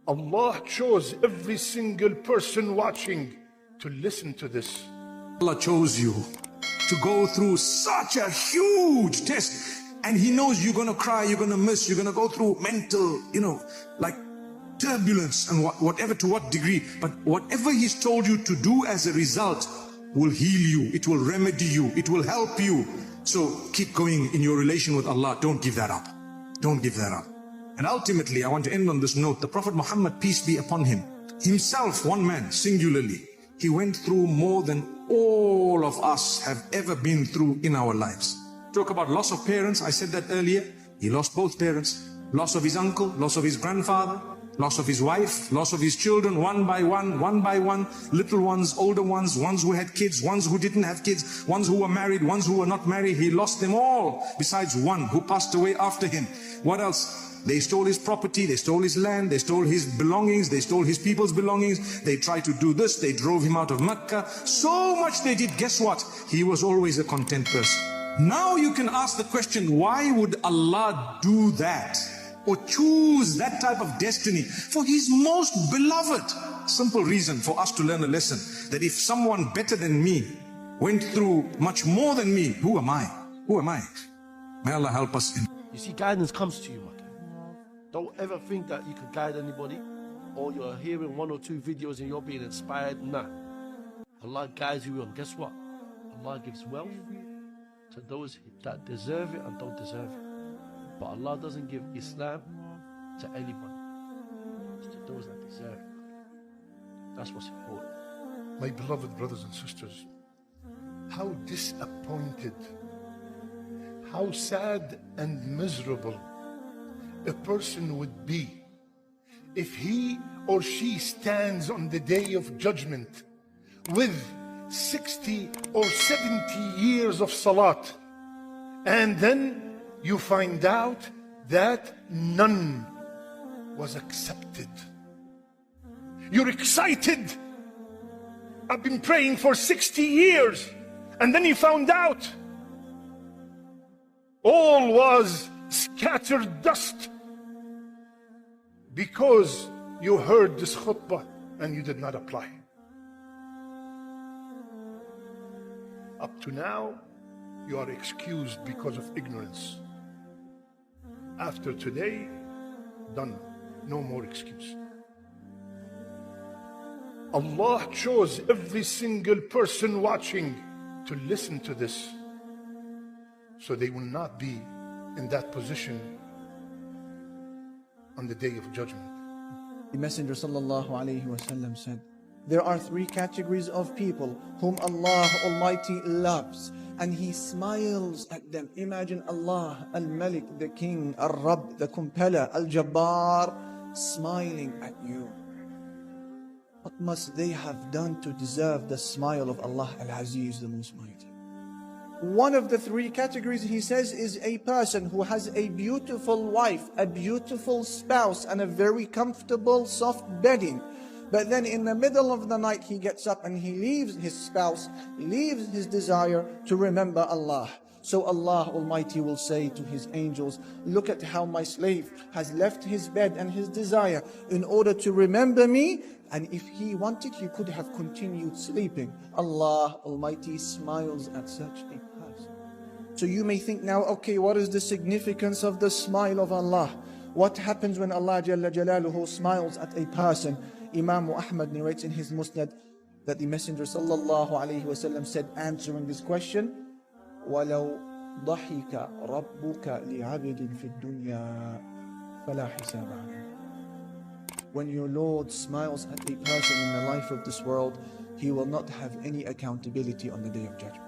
Allah chose every single person watching to listen to this. Allah chose you to go through such a huge test, and He knows you're going to cry, you're going to miss, you're going to go through mental, like turbulence and whatever, to what degree. But whatever He's told you to do as a result will heal you, it will remedy you, it will help you. So keep going in your relation with Allah. Don't give that up. Don't give that up. And ultimately, I want to end on this note. The Prophet Muhammad, peace be upon him, himself, one man, singularly, he went through more than all of us have ever been through in our lives. Talk about loss of parents, I said that earlier. He lost both parents. Loss of his uncle, loss of his grandfather, loss of his wife, loss of his children, one by one, little ones, older ones who had kids, ones who didn't have kids, ones who were married, ones who were not married. He lost them all, besides one who passed away after him. What else? They stole his property, they stole his land, they stole his belongings, they stole his people's belongings. They tried to do this, they drove him out of Mecca. So much they did. Guess what? He was always a content person. Now you can ask the question, why would Allah do that? Or choose that type of destiny for His most beloved? Simple reason for us to learn a lesson, that if someone better than me went through much more than me, who am I? Who am I? May Allah help us. You see, guidance comes to you, my guy. Don't ever think that you can guide anybody, or you're hearing one or two videos and you're being inspired. Nah. Allah guides you on. Guess what? Allah gives wealth to those that deserve it and don't deserve it. But Allah doesn't give Islam to anyone. It's to those that deserve it. That's what's important. My beloved brothers and sisters, how disappointed, how sad and miserable a person would be if he or she stands on the day of judgment with 60 or 70 years of salat, and then you find out that none was accepted. You're excited. I've been praying for 60 years, and then you found out all was scattered dust because you heard this khutbah and you did not apply. Up to now, you are excused because of ignorance. After today, done. No more excuse. Allah chose every single person watching to listen to this, so they will not be in that position on the day of judgment. The Messenger sallallahu alaihi wasallam said, there are three categories of people whom Allah Almighty loves, and He smiles at them. Imagine Allah, Al-Malik, the King, Al-Rabb, the Compeller, Al-Jabbar, smiling at you. What must they have done to deserve the smile of Allah Al-Aziz, the Most Mighty? One of the three categories, he says, is a person who has a beautiful wife, a beautiful spouse, and a very comfortable, soft bedding. But then in the middle of the night, he gets up and he leaves his spouse, leaves his desire to remember Allah. So Allah Almighty will say to His angels, look at how my slave has left his bed and his desire in order to remember me. And if he wanted, he could have continued sleeping. Allah Almighty smiles at such a person. So you may think now, okay, what is the significance of the smile of Allah? What happens when Allah Jalla Jalaluhu smiles at a person? Imam Ahmad narrates in his Musnad that the Messenger sallallahu alaihi wasallam said, answering this question, وَلَوْ ضَحِكَ رَبُّكَ لِعَبْدٍ فِي الدُّنْيَا فَلَا حِسَابَ عَلَيْهِ. When your Lord smiles at a person in the life of this world, He will not have any accountability on the Day of Judgment.